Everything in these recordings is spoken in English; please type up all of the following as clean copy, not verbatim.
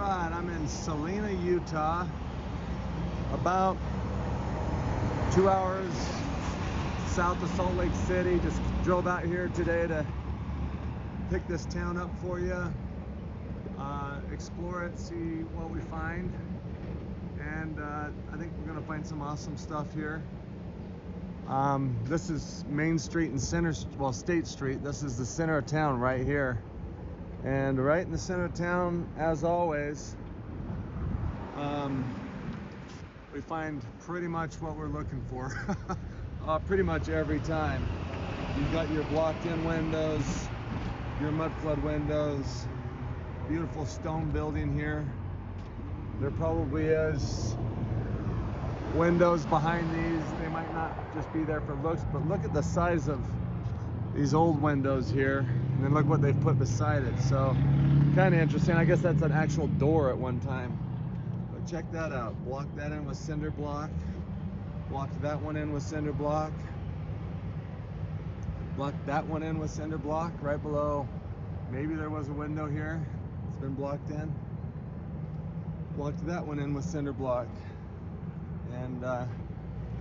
right, I'm in Salina, Utah, about 2 hours south of Salt Lake City. Just drove out here today to pick this town up for you, explore it, see what we find, and I think we're gonna find some awesome stuff here. This is Main Street and State Street. This is the center of town right here. And right in the center of town, as always, we find pretty much what we're looking for. Pretty much every time. You've got your blocked-in windows, your mudflood windows, beautiful stone building here. There probably is windows behind these. They might not just be there for looks, but look at the size of these old windows here, and then look what they've put beside it. So kind of interesting. I guess that's an actual door at one time, but check that out. Block that in with cinder block, block that one in with cinder block, block that one in with cinder block. Right below, maybe there was a window here, it's been blocked in. Blocked that one in with cinder block, and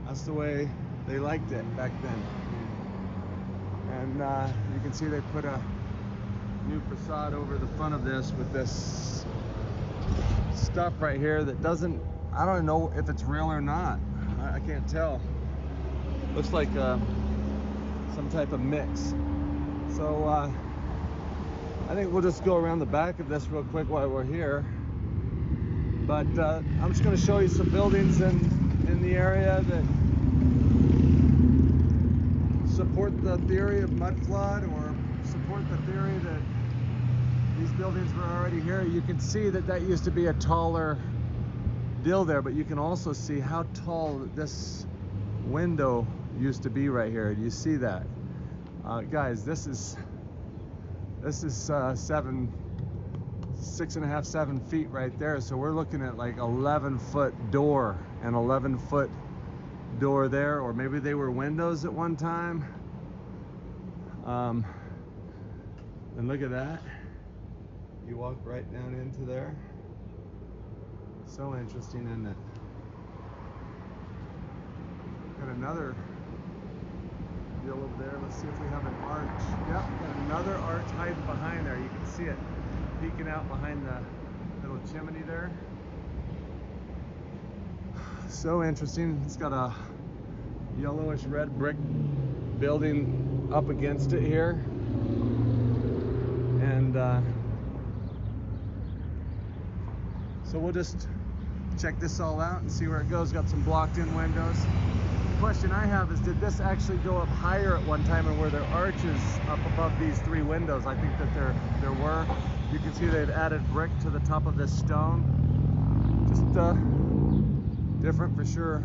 that's the way they liked it back then. And you can see they put a new facade over the front of this with this stuff right here that doesn't, I don't know if it's real or not. I can't tell. Looks like some type of mix. So I think we'll just go around the back of this real quick while we're here. But I'm just going to show you some buildings in the area that support the theory of mudflood, or support the theory that these buildings were already here. You can see that that used to be a taller deal there, but you can also see how tall this window used to be right here. Do you see that? Guys, this is 6.5, 7 feet right there. So we're looking at like 11-foot door and 11-foot door there, or maybe they were windows at one time. And look at that. You walk right down into there. So interesting, isn't it? Got another deal over there. Let's see if we have an arch. Yep, got another arch hiding behind there. You can see it peeking out behind the little chimney there. So interesting. It's got a yellowish red brick building up against it here, and so we'll just check this all out and see where it goes. Got some blocked in windows. The question I have is, did this actually go up higher at one time, and were there arches up above these three windows? I think that there were. You can see they've added brick to the top of this stone. Just different for sure.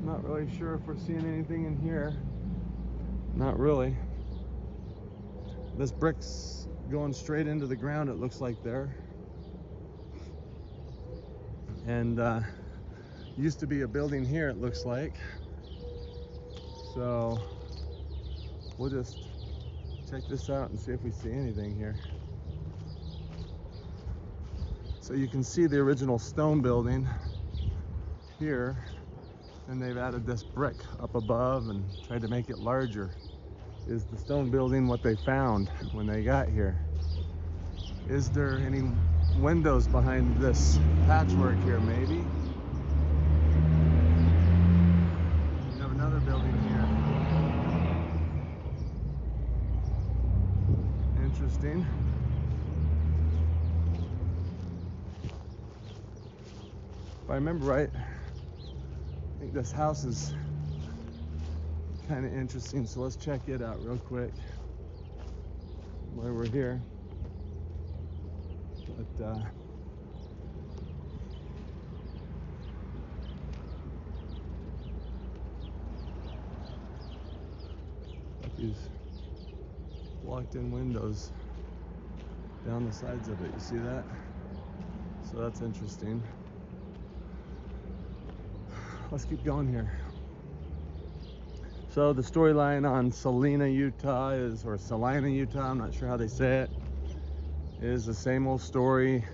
Not really sure if we're seeing anything in here. Not really. This brick's going straight into the ground, it looks like there. And used to be a building here, it looks like. So we'll just check this out and see if we see anything here. So you can see the original stone building here, and they've added this brick up above and tried to make it larger. Is the stone building what they found when they got here? Is there any windows behind this patchwork here? Maybe. We have another building here. Interesting. If I remember right, I think this house is kind of interesting, so let's check it out real quick while we're here. But these blocked-in windows down the sides of it. You see that? So that's interesting. Let's keep going here. So the storyline on Salina, Utah is, or Salina, Utah, I'm not sure how they say it, is the same old story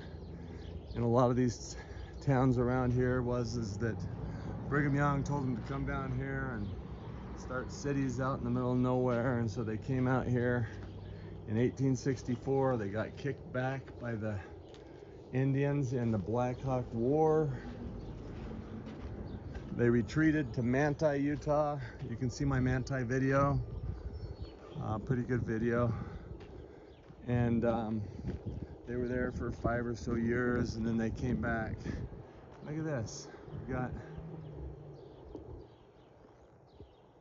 in a lot of these towns around here is that Brigham Young told them to come down here and start cities out in the middle of nowhere, and so they came out here in 1864. They got kicked back by the Indians in the Black Hawk War. They retreated to Manti, Utah. You can see my Manti video, pretty good video. And they were there for 5 or so years, and then they came back. Look at this, we've got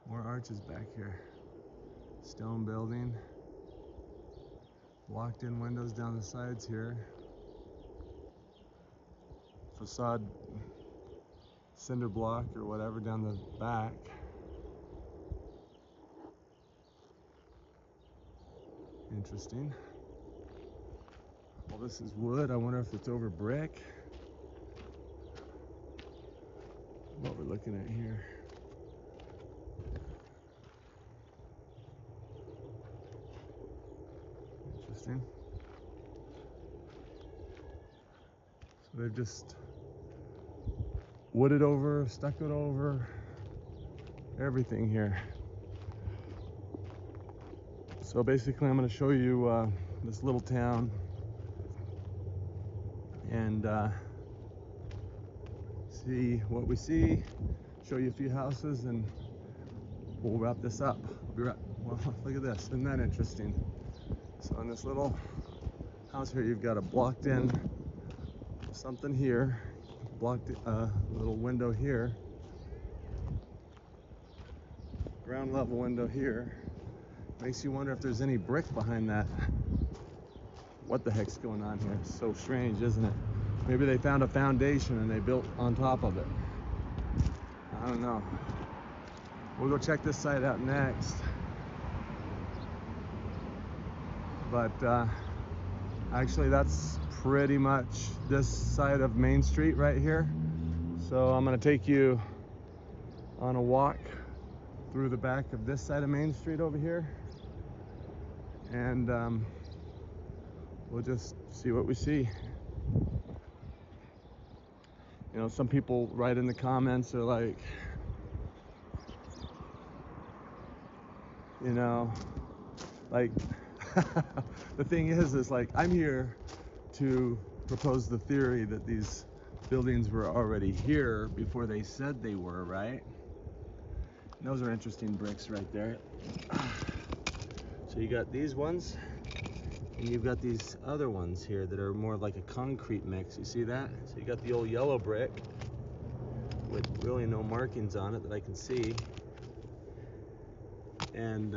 more arches back here. Stone building, blocked in windows down the sides here. Facade cinder block or whatever down the back. Interesting. All this is wood. I wonder if it's over brick. What we're looking at here. Interesting. So they've just wooded over, stuccoed over everything here. So basically I'm going to show you this little town and see what we see, show you a few houses, and we'll wrap this up. Well, look at this, isn't that interesting? So in this little house here, you've got a blocked in something here, blocked little window here, ground level window here. Makes you wonder if there's any brick behind that. What the heck's going on here? It's so strange, isn't it? Maybe they found a foundation and they built on top of it. I don't know. We'll go check this site out next. But actually that's pretty much this side of Main Street right here. So I'm gonna take you on a walk through the back of this side of Main Street over here. And we'll just see what we see. You know, some people write in the comments, they're like, you know, like, the thing is like, I'm here to propose the theory that these buildings were already here before they said they were, right? And those are interesting bricks right there. So you got these ones, and you've got these other ones here that are more like a concrete mix. You see that? So you got the old yellow brick with really no markings on it that I can see. And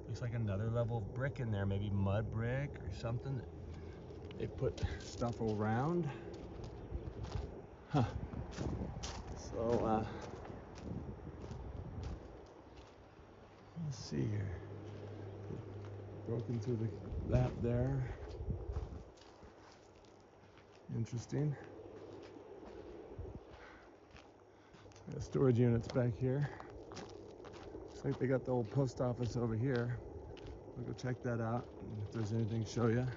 looks like another level of brick in there, maybe mud brick or something. They put stuff around. Huh. So, let's see here. Broken through that there. Interesting. Got storage units back here. Looks like they got the old post office over here. We'll go check that out, and if there's anything to show you.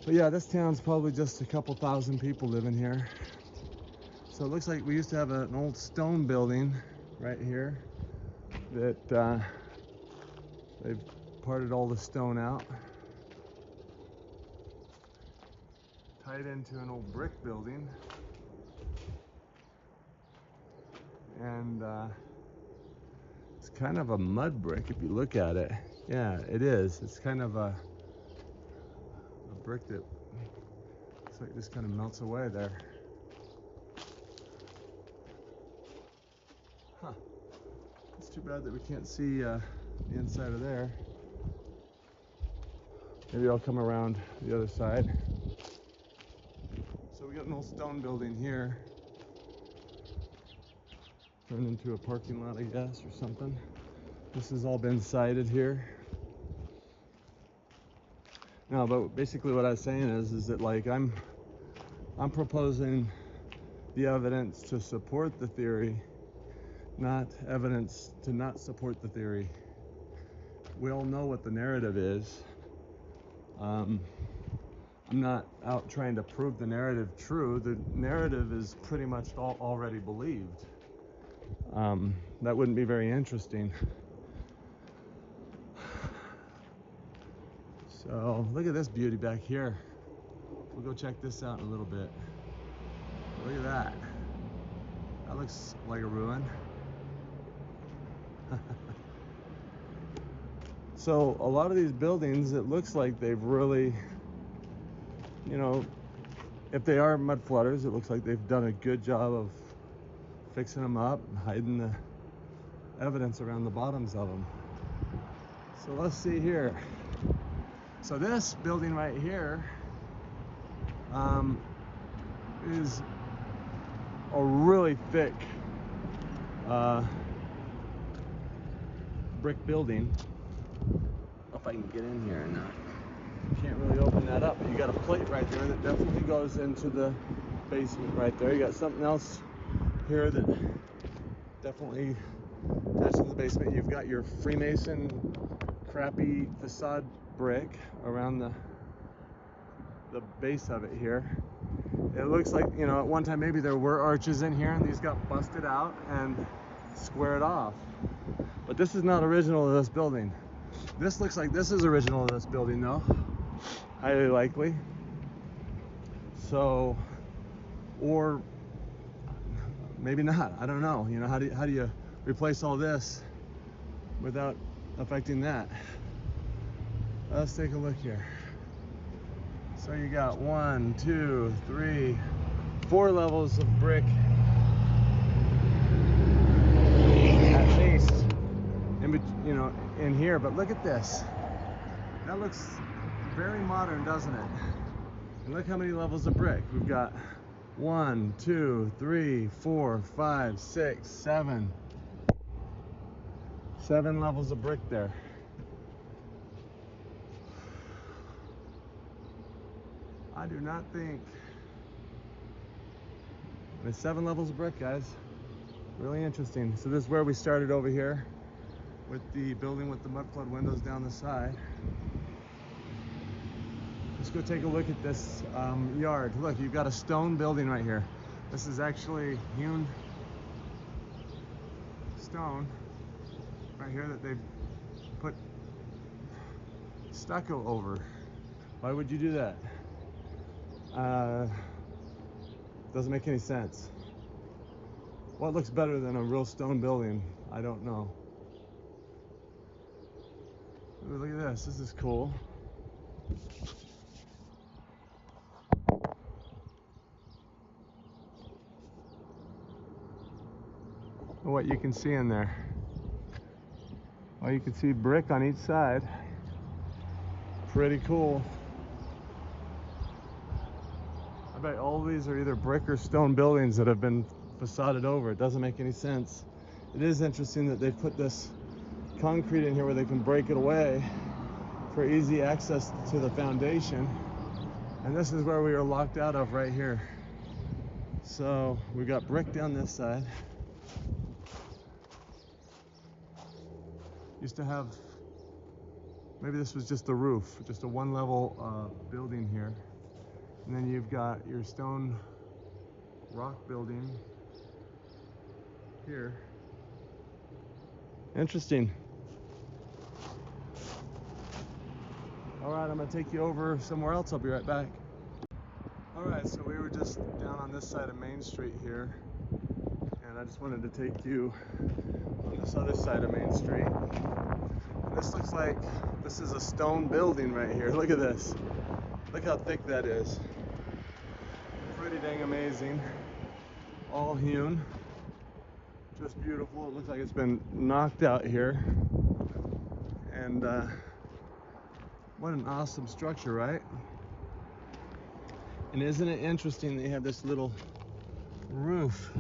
But yeah, this town's probably just a couple thousand people living here. So it looks like we used to have an old stone building right here that they've parted all the stone out, tied into an old brick building, and it's kind of a mud brick if you look at it. Yeah, it is. It's kind of a brick that looks like just kind of melts away there. Huh. It's too bad that we can't see the inside of there. Maybe I'll come around the other side. So we got an old stone building here. Turned into a parking lot, I guess, or something. This has all been sided here. No, but basically what I was saying is that like I'm proposing the evidence to support the theory, not evidence to not support the theory. we all know what the narrative is. I'm not out trying to prove the narrative true. The narrative is pretty much already believed. That wouldn't be very interesting. So look at this beauty back here. We'll go check this out in a little bit. Look at that. That looks like a ruin. So a lot of these buildings, it looks like they've really, you know, if they are mud flooders, it looks like they've done a good job of fixing them up and hiding the evidence around the bottoms of them. So let's see here. So this building right here is a really thick brick building. I don't know if I can get in here or not. Can't really open that up, but you got a plate right there that definitely goes into the basement right there. You got something else here that definitely attaches to the basement. You've got your Freemason crappy facade brick around the base of it here. It looks like, you know, at one time maybe there were arches in here and these got busted out and squared off. But this is not original to this building. This looks like this is original to this building though. Highly likely. So, or maybe not. I don't know. You know, how do you replace all this without affecting that? Let's take a look here. So you got 1, 2, 3, 4 levels of brick at least in here. But look at this. That looks very modern, doesn't it? And look how many levels of brick. We've got 1, 2, 3, 4, 5, 6, 7. 7 levels of brick there. I do not think. There's 7 levels of brick, guys. Really interesting. So this is where we started over here with the building with the mud flood windows down the side. Let's go take a look at this yard. Look, you've got a stone building right here. This is actually hewn stone right here that they've put stucco over. Why would you do that? Doesn't make any sense. What looks better than a real stone building? I don't know. Ooh, look at this. This is cool. What you can see in there. Well, you can see brick on each side. Pretty cool. I bet all these are either brick or stone buildings that have been facaded over. It doesn't make any sense. It is interesting that they put this concrete in here where they can break it away for easy access to the foundation. And this is where we are locked out of right here. So we got brick down this side. Used to have, maybe this was just the roof, just a one-level building here. And then you've got your stone rock building here. Interesting. All right, I'm gonna take you over somewhere else. I'll be right back. All right, so we were just down on this side of Main Street here, and I just wanted to take you on this other side of Main Street. And this looks like this is a stone building right here. Look at this. Look how thick that is. Pretty dang amazing. All hewn. Just beautiful. It looks like it's been knocked out here. And what an awesome structure, right? And isn't it interesting that you have this little roof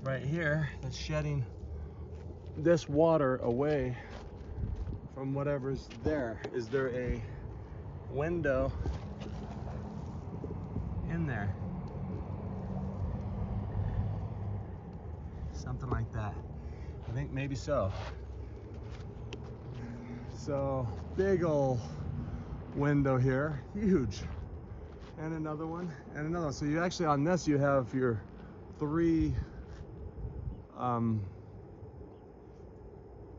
right here that's shedding this water away from whatever's there. Is there a window in there? Something like that. I think maybe so. So big old window here, huge, and another one, and another one. So you actually, on this, you have your 3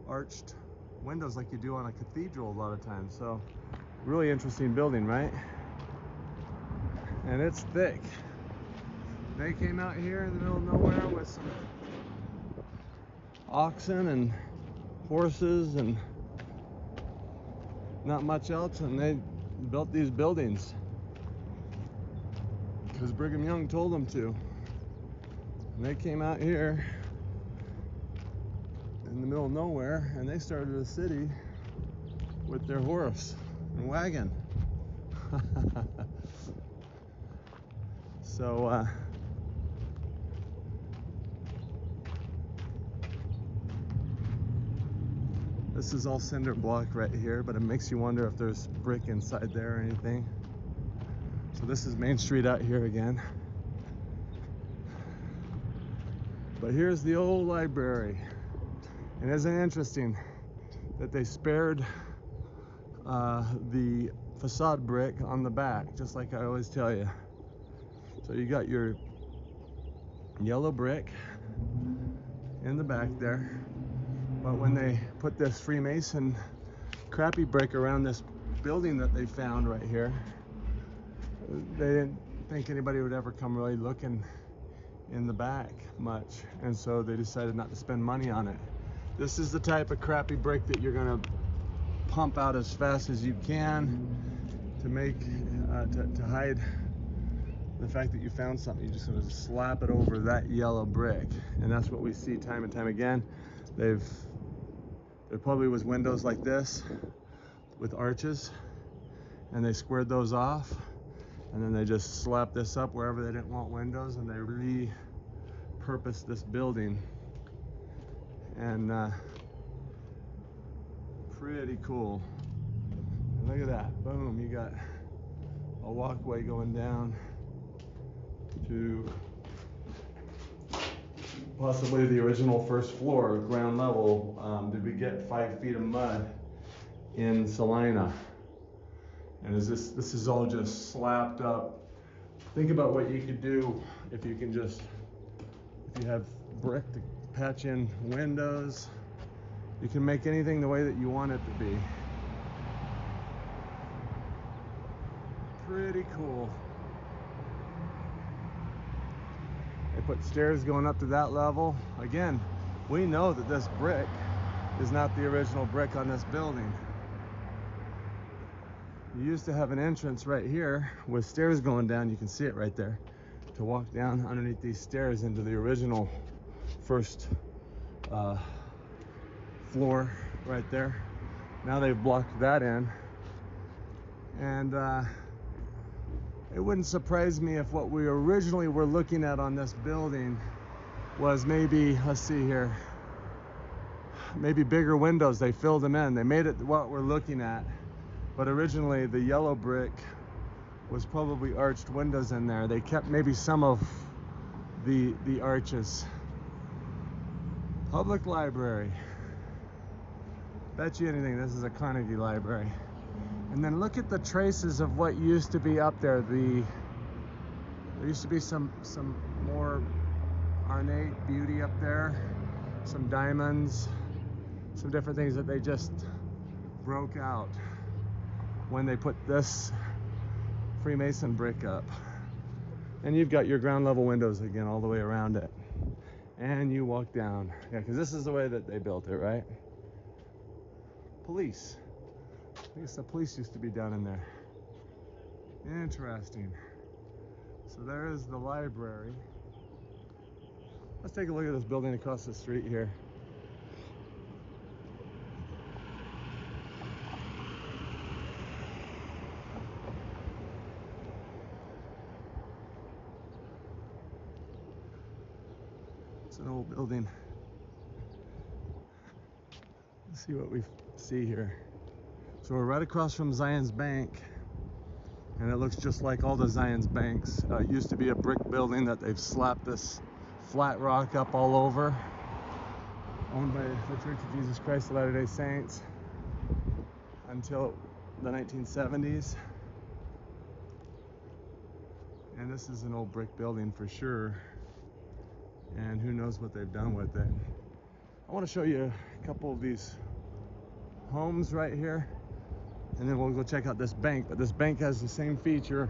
arched windows like you do on a cathedral a lot of times. So really interesting building, right? And it's thick. They came out here in the middle of nowhere with some oxen and horses and not much else, and they built these buildings because Brigham Young told them to. And they came out here in the middle of nowhere and they started a city with their horse and wagon. So this is all cinder block right here, but it makes you wonder if there's brick inside there or anything. So this is Main Street out here again. But here's the old library. And isn't it interesting that they spared the facade brick on the back, just like I always tell you. So you got your yellow brick in the back there, but when they put this Freemason crappy brick around this building that they found right here, they didn't think anybody would ever come really looking in the back much, and so they decided not to spend money on it. This is the type of crappy brick that you're gonna pump out as fast as you can to make to hide the fact that you found something. You just sort of slap it over that yellow brick, and that's what we see time and time again. There probably was windows like this with arches, and they squared those off, and then they just slapped this up wherever they didn't want windows, and they repurposed this building. And pretty cool. And look at that, boom, you got a walkway going down to possibly the original first floor, ground level. Did we get 5 feet of mud in Salina? And this is all just slapped up. Think about what you could do if you have brick to patch in windows. You can make anything the way that you want it to be. Pretty cool. They put stairs going up to that level. Again, we know that this brick is not the original brick on this building. You used to have an entrance right here with stairs going down. You can see it right there, to walk down underneath these stairs into the original first floor right there. Now they've blocked that in, and it wouldn't surprise me if what we originally were looking at on this building was maybe, let's see here, maybe bigger windows. They filled them in. They made it what we're looking at, but originally the yellow brick was probably arched windows in there. They kept maybe some of the arches. Public library. Bet you anything this is a Carnegie library. And then look at the traces of what used to be up there. There used to be some more ornate beauty up there, some diamonds, some different things that they just broke out when they put this Freemason brick up. And you've got your ground level windows again all the way around it. And you walk down. Yeah, because this is the way that they built it, right? Police. I guess the police used to be down in there. Interesting. So there is the library. Let's take a look at this building across the street here. It's an old building. Let's see what we see here. So we're right across from Zion's Bank, and it looks just like all the Zion's banks. It used to be a brick building that they've slapped this flat rock up all over, owned by the Church of Jesus Christ of Latter-day Saints. until the 1970s. And this is an old brick building for sure. And who knows what they've done with it. I want to show you a couple of these homes right here, and then we'll go check out this bank. But this bank has the same feature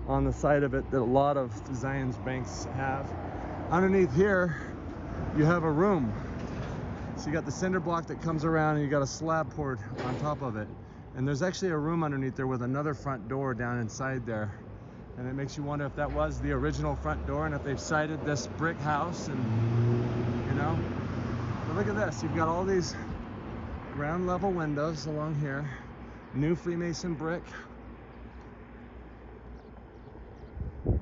on the side of it that a lot of Zion's banks have. Underneath here, you have a room. So you got the cinder block that comes around, and you got a slab poured on top of it. And there's actually a room underneath there with another front door down inside there. And it makes you wonder if that was the original front door and if they've sided this brick house, and you know. But look at this, you've got all these ground level windows along here, new Freemason brick.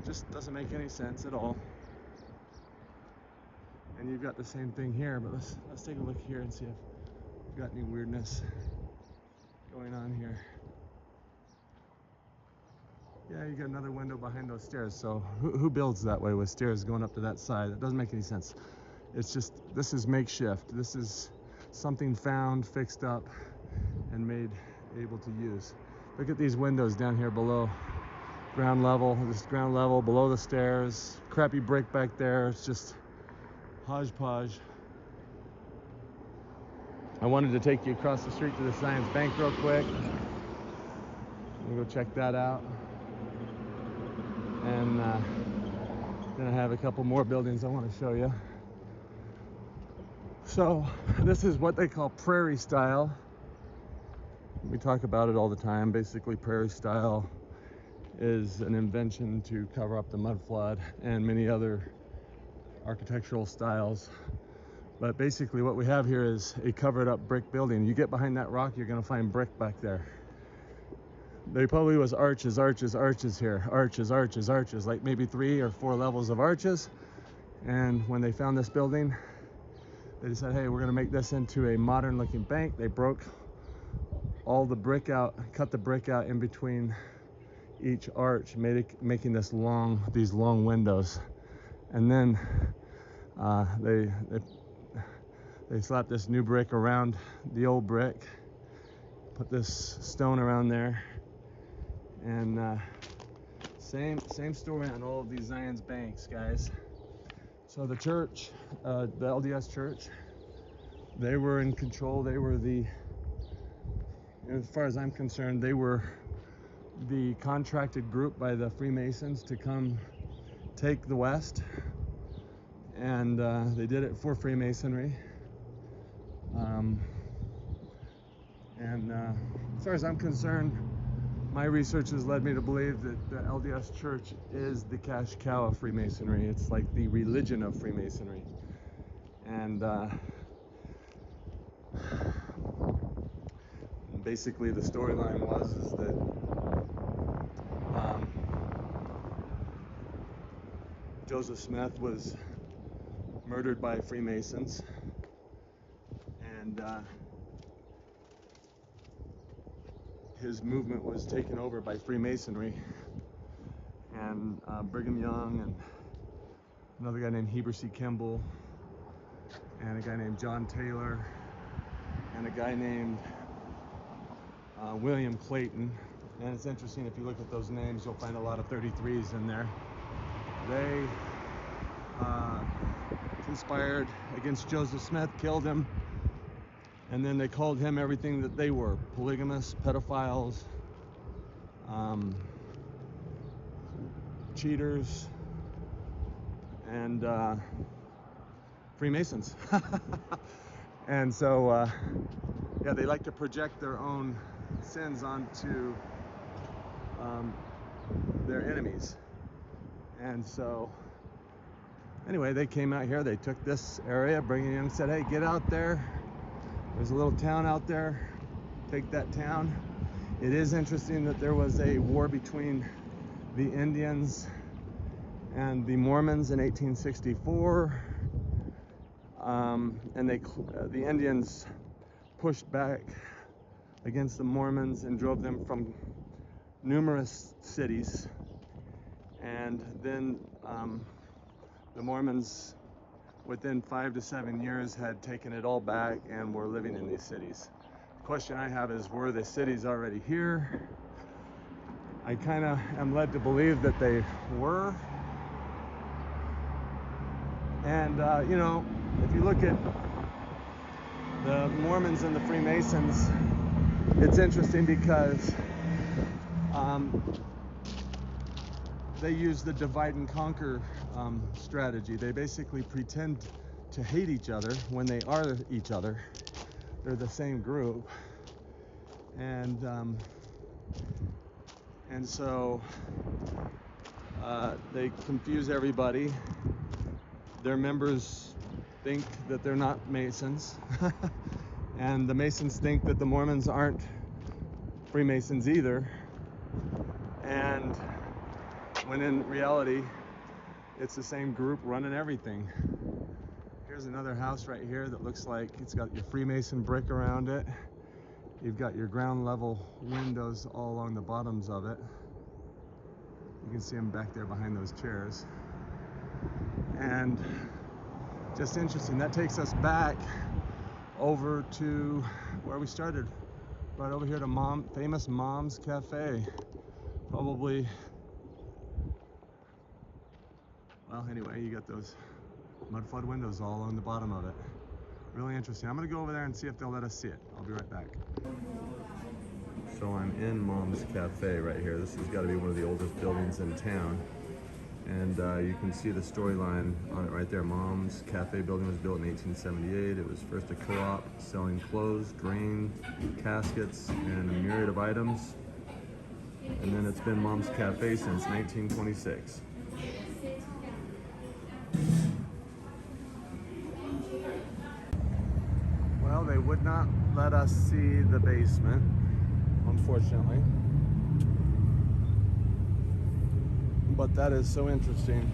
Just doesn't make any sense at all. And you've got the same thing here, but let's take a look here and see if we've got any weirdness going on here. Yeah, you got another window behind those stairs. So who builds that way with stairs going up to that side? It doesn't make any sense. It's just, this is makeshift. This is something found, fixed up, and made able to use. Look at these windows down here below ground level. This is ground level below the stairs. Crappy brick back there. It's just hodgepodge. I wanted to take you across the street to the Science Bank real quick. We'll go check that out. And then I have a couple more buildings I want to show you. So this is what they call prairie style. We talk about it all the time. Basically, prairie style is an invention to cover up the mud flood and many other architectural styles. But basically what we have here is a covered up brick building. You get behind that rock, you're going to find brick back there. There probably was arches here, arches, like maybe 3 or 4 levels of arches. And when they found this building, they said, hey, we're going to make this into a modern looking bank. They broke all the brick out, cut the brick out in between each arch, making these long windows. And then they slapped this new brick around the old brick, put this stone around there. And same story on all of these Zion's banks, guys. So the church, the LDS church, they were in control. They were as far as I'm concerned, they were the contracted group by the Freemasons to come take the West. And they did it for Freemasonry. As far as I'm concerned, my research has led me to believe that the LDS Church is the cash cow of Freemasonry. It's like the religion of Freemasonry. And basically the storyline is that Joseph Smith was murdered by Freemasons, and his movement was taken over by Freemasonry, and Brigham Young and another guy named Heber C. Kimball and a guy named John Taylor and a guy named William Clayton. And it's interesting, if you look at those names, you'll find a lot of 33s in there. They conspired against Joseph Smith, killed him, and then they called him everything that they were: polygamists, pedophiles, cheaters, and Freemasons. And so yeah, they like to project their own sins onto their enemies. And so anyway, they came out here, they took this area. Brigham Young said, hey, get out there, there's a little town out there, take that town. It is interesting that there was a war between the Indians and the Mormons in 1864, and the Indians pushed back against the Mormons and drove them from numerous cities. And then the Mormons, within 5 to 7 years, had taken it all back and were living in these cities. Of question I have is, were the cities already here? I kind of am led to believe that they were. And, you know, if you look at the Mormons and the Freemasons, it's interesting because they use the divide and conquer strategy. They basically pretend to hate each other when they are each other. They're the same group. And so they confuse everybody. Their members think that they're not Masons. And the Masons think that the Mormons aren't Freemasons either. And when in reality, it's the same group running everything. Here's another house right here that looks like it's got your Freemason brick around it. You've got your ground level windows all along the bottoms of it. You can see them back there behind those chairs. And just interesting, that takes us back over to where we started, right over here to famous Mom's Cafe. Probably, well, anyway, you got those mud-flood windows all on the bottom of it. Really interesting. I'm gonna go over there and see if they'll let us see it. I'll be right back. So I'm in Mom's Cafe right here. This has got to be one of the oldest buildings in town. And you can see the storyline on it right there. Mom's Cafe building was built in 1878. It was first a co-op selling clothes, drain, caskets, and a myriad of items. And then it's been Mom's Cafe since 1926. Well, they would not let us see the basement, unfortunately. But that is so interesting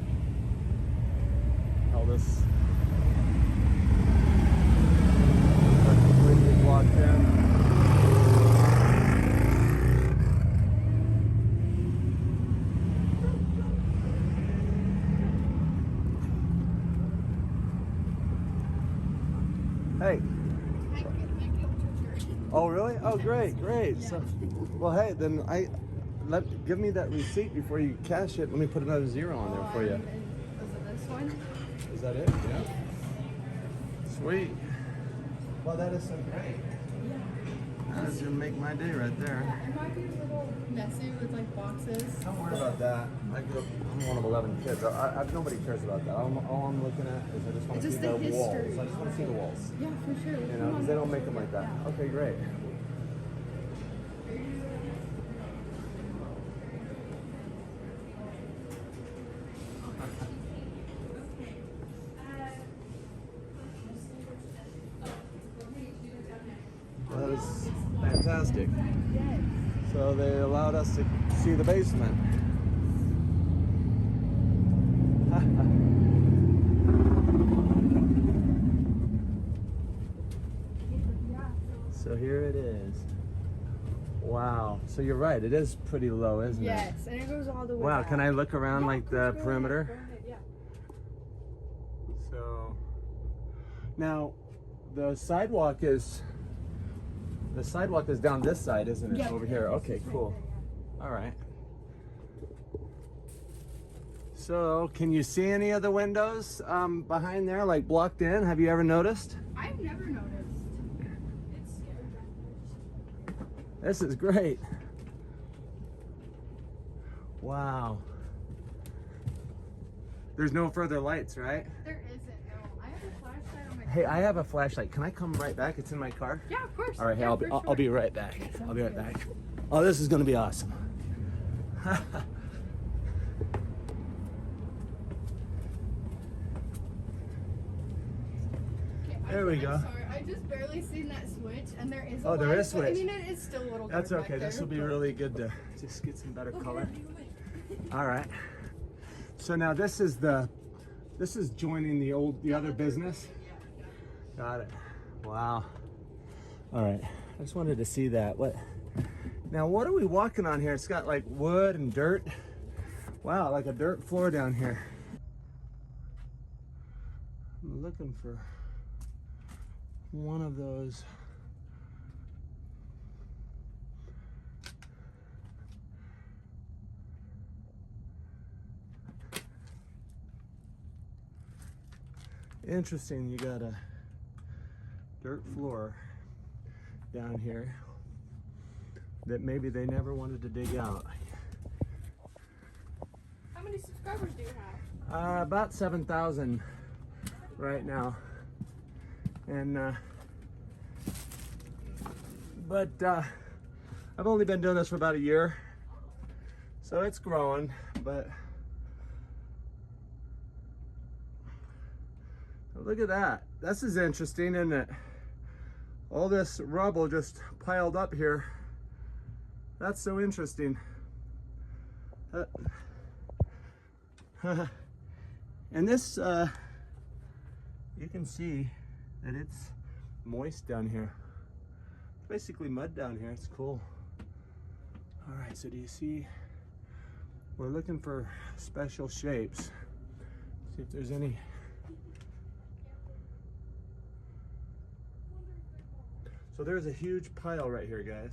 how this is completely blocked in. Hey. Oh, really? Oh, great, great. So, well, hey, then give me that receipt before you cash it. Let me put another 0 on there for you. Is it this one? Is that it? Yeah. Sweet. Well, that is so great. Yeah. That's gonna make my day right there. Yeah, it might be a little messy with like boxes. Don't worry about that. I'm one of 11 kids. Nobody cares about that. All I'm looking at is I just want to see the walls. I just want to see the walls. Yeah, for sure. You know, because they don't make them like that. Yeah. Okay, great. That is fantastic. Yes. So they allowed us to see the basement. So here it is. Wow. So you're right. It is pretty low, isn't it? Yes, and it goes all the way Wow. back. Can I look around like the Go perimeter? ahead, yeah. So now the sidewalk is down this side, isn't it? Yeah. Over here. Okay, cool. All right. So can you see any of the windows behind there, like blocked in? Have you ever noticed? I've never noticed. It's This is great. Wow. There's no further lights, right? There isn't, no. I have a flashlight on my Hey, I have a flashlight. Can I come right back? It's in my car. Yeah, of course. All right, hey, Yeah, I'll for be sure. right back. Sounds I'll be right good. back. Oh, this is gonna be awesome. Okay, There we I'm go. sorry, I just barely seen that switch, and there is a Oh, there light, is but, I switch. mean, it is still a little That's dark okay. back This there, will be but- really good to just get some better Okay, color. you wait. All right. So now this is joining the other business. Got it. Wow. All right. I just wanted to see that. Now what are we walking on here? It's got like wood and dirt. Wow, like a dirt floor down here. I'm looking for one of those Interesting, you got a dirt floor down here that maybe they never wanted to dig out. How many subscribers do you have? About 7,000 right now. And I've only been doing this for about a year, so it's growing, but look at that. This is interesting, isn't it? All this rubble just piled up here. That's so interesting. And this, you can see that it's moist down here. It's basically mud down here. It's cool. All right, so do you see? We're looking for special shapes. See if there's any. So there's a huge pile right here, guys,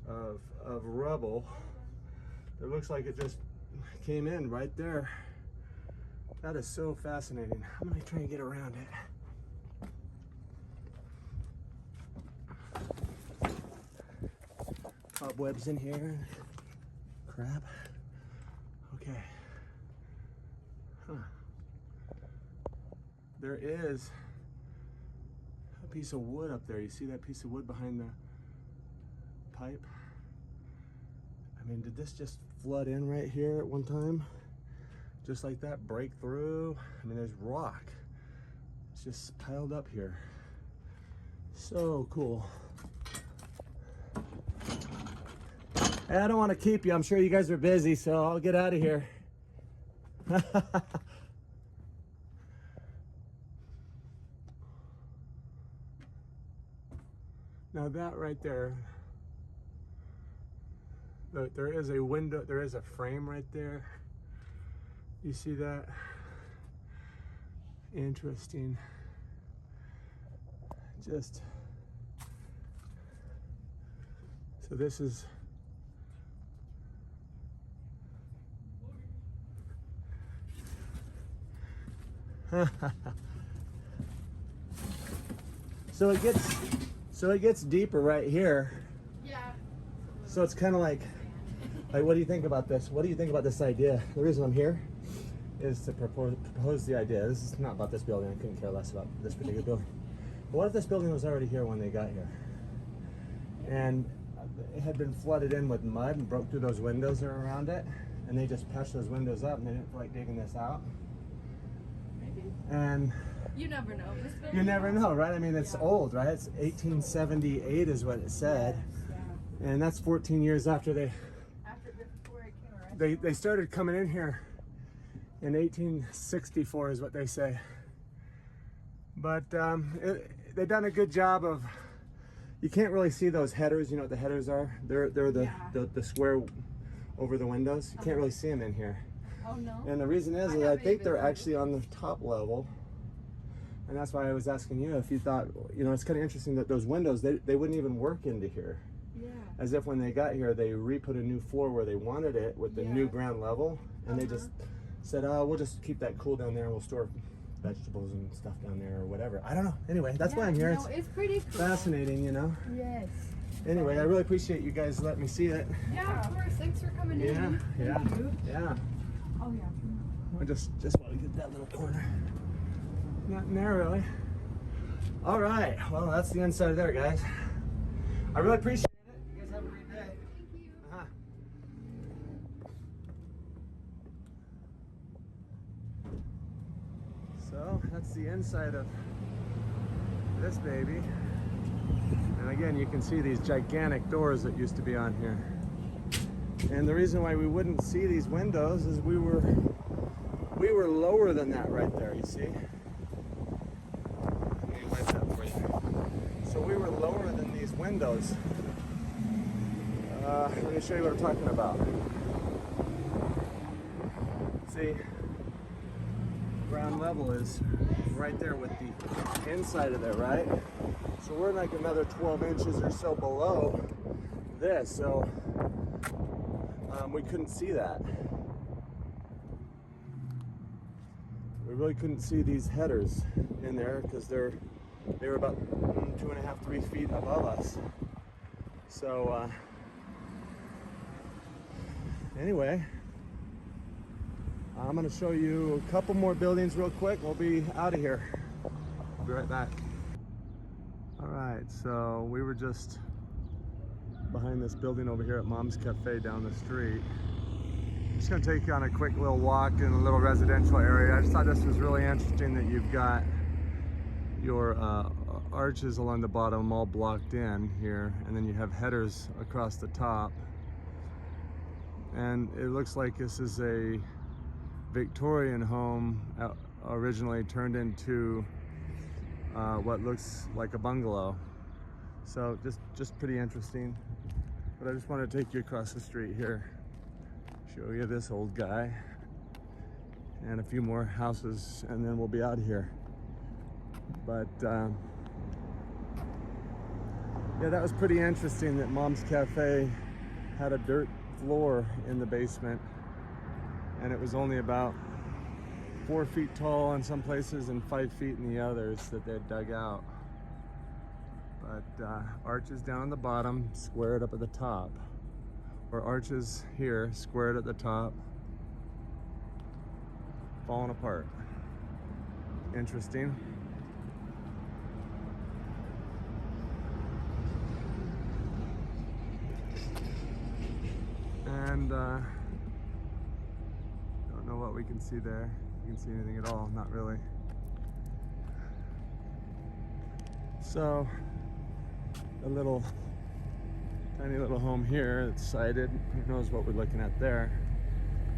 of rubble. It looks like it just came in right there. That is so fascinating. I'm gonna try and get around it. Cobwebs in here. Crap. Okay. Huh. There is a piece of wood up there. You see that piece of wood behind the pipe? I mean, did this just flood in right here at one time? Just like that, break through? I mean, there's rock. It's just piled up here. So cool. Hey, I don't want to keep you. I'm sure you guys are busy, so I'll get out of here. Now that right there, there is a window, there is a frame right there. You see that? Interesting. Just, so this is, so it gets deeper right here. Yeah. So it's kind of like, what do you think about this? What do you think about this idea? The reason I'm here is to propose the idea. This is not about this building. I couldn't care less about this particular building. But what if this building was already here when they got here? And it had been flooded in with mud and broke through those windows that are around it. And they just patched those windows up and they didn't feel like digging this out. Maybe. And You never know. This building you never know, right? I mean, it's old, right? It's 1878 is what it said. Yeah. And that's 14 years after Before it came around. they started coming in here in 1864 is what they say. But they've done a good job of, you can't really see those headers. You know what the headers are? They're the square over the windows. You can't really see them in here. Oh no. And the reason is I think they're actually on the top level. And that's why I was asking you if you thought, you know, it's kind of interesting that those windows, they wouldn't even work into here. Yeah. As if when they got here, they re-put a new floor where they wanted it with the new ground level. And they just said, oh, we'll just keep that cool down there and we'll store vegetables and stuff down there or whatever. I don't know. Anyway, that's why I'm here. No, it's pretty cool. Fascinating, you know? Yes. Anyway, I really appreciate you guys letting me see it. Yeah, of course. Thanks for coming in. Yeah. Thank you. Yeah. Oh yeah. I just want to get that little corner. Not in there, really. All right. Well, that's the inside of there, guys. I really appreciate it. You guys have a great day. Thank you. So that's the inside of this baby. And again, you can see these gigantic doors that used to be on here. And the reason why we wouldn't see these windows is we were lower than that right there, you see? Let me wipe that for you. So we were lower than these windows. Let me show you what I'm talking about. See? Ground level is right there with the inside of there, right? So we're like another 12 inches or so below this, so we couldn't see that. we really couldn't see these headers in there because they were about 2.5, 3 feet above us. So anyway, I'm going to show you a couple more buildings real quick. We'll be out of here. I'll be right back. All right, so we were just behind this building over here at Mom's Cafe down the street. Just going to take you on a quick little walk in a little residential area. I just thought this was really interesting that you've got your arches along the bottom all blocked in here, and then you have headers across the top. And it looks like this is a Victorian home originally turned into what looks like a bungalow. So just pretty interesting. But I just want to take you across the street here, show you this old guy and a few more houses, and then we'll be out of here. But yeah, that was pretty interesting that Mom's Cafe had a dirt floor in the basement, and it was only about 4 feet tall in some places and 5 feet in the others that they had dug out. But arches down on the bottom, squared up at the top, or arches here, squared at the top, falling apart. Interesting. And don't know what we can see there. You can see anything at all? Not really. So a little tiny little home here that's sided. Who knows what we're looking at there?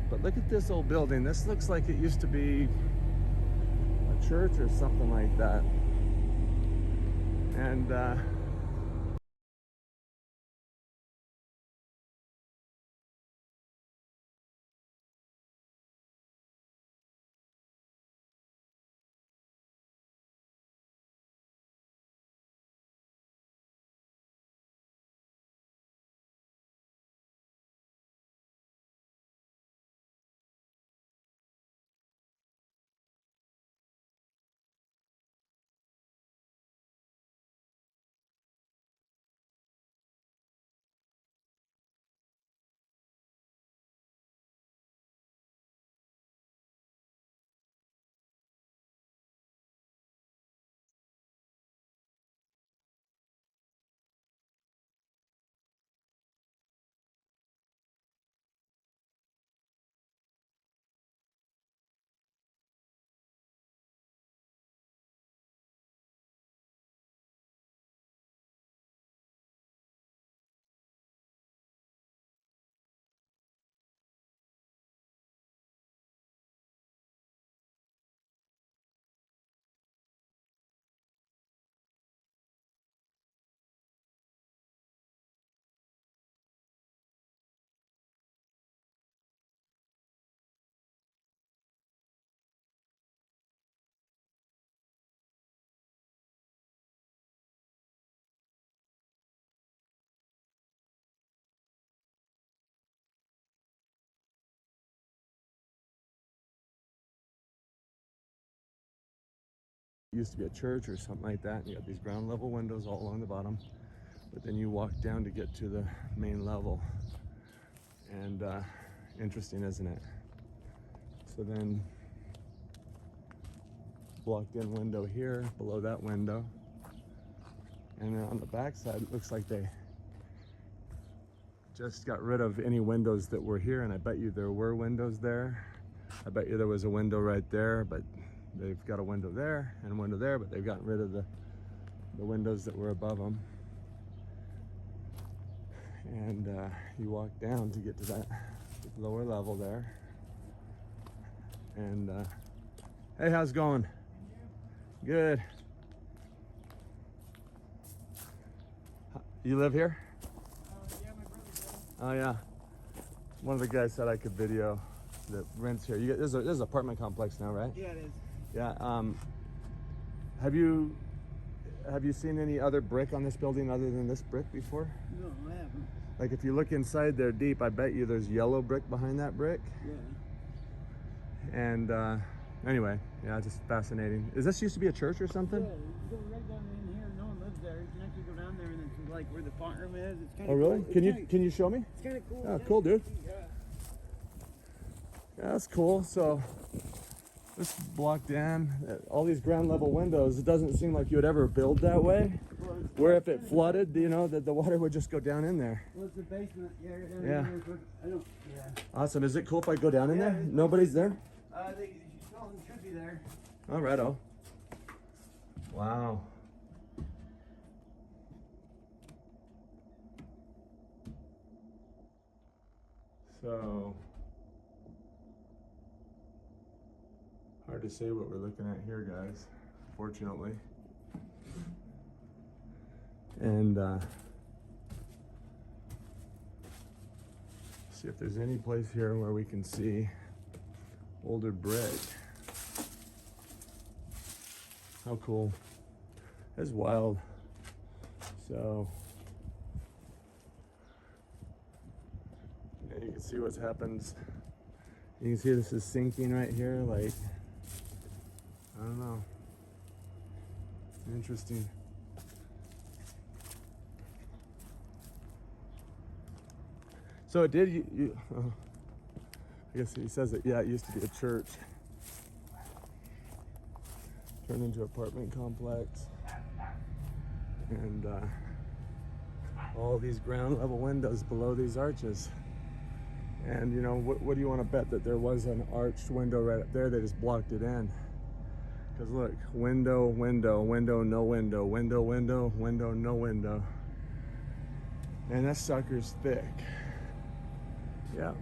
But look at this old building. This looks like it used to be a church or something like that. And it used to be a church or something like that. And you got these ground level windows all along the bottom, but then you walk down to get to the main level. And interesting, isn't it? So then blocked in window here below that window, and then on the back side it looks like they just got rid of any windows that were here, and I bet you there were windows there. I bet you there was a window right there, but they've got a window there and a window there, but they've gotten rid of the windows that were above them. And you walk down to get to that lower level there. And hey, how's it going? Good. You live here? Yeah, my brother does. Oh yeah. One of the guys said I could video that rents here. You get, there's an apartment complex now, right? Yeah, it is. Yeah. Have you seen any other brick on this building other than this brick before? No, I haven't. Like if you look inside there deep, I bet you there's yellow brick behind that brick. Yeah. And Anyway, yeah, just fascinating. Is this used to be a church or Yeah, something? you go right down in here. No one lives there. You can actually go down there and it's like where the font room is. It's kind Oh of really? Cool. Can you show me? It's kind of cool. Oh, cool, dude. Yeah. Yeah, that's cool. So this blocked in. All these ground level windows. It doesn't seem like you would ever build that way. Well, Where if it flooded, you know, that the water would just go down in there. well, it's the basement. Yeah. Down Yeah. Here, but I don't. Yeah. Awesome. Is it cool if I go down in Yeah, there? it's- Nobody's there? They should be there. All righto. Wow. So hard to say what we're looking at here, guys, fortunately. And see if there's any place here where we can see older brick. How cool. That's wild. So yeah, you can see what's happened. You can see this is sinking right here, like, I don't know. Interesting. So it did, I guess he says that, yeah, it used to be a church. Turned into an apartment complex. And all these ground level windows below these arches. And you know, what do you want to bet that there was an arched window right up there? They just blocked it in. Because look, window, window, window, no window, window, window, window, no window. And that sucker's thick. Yeah.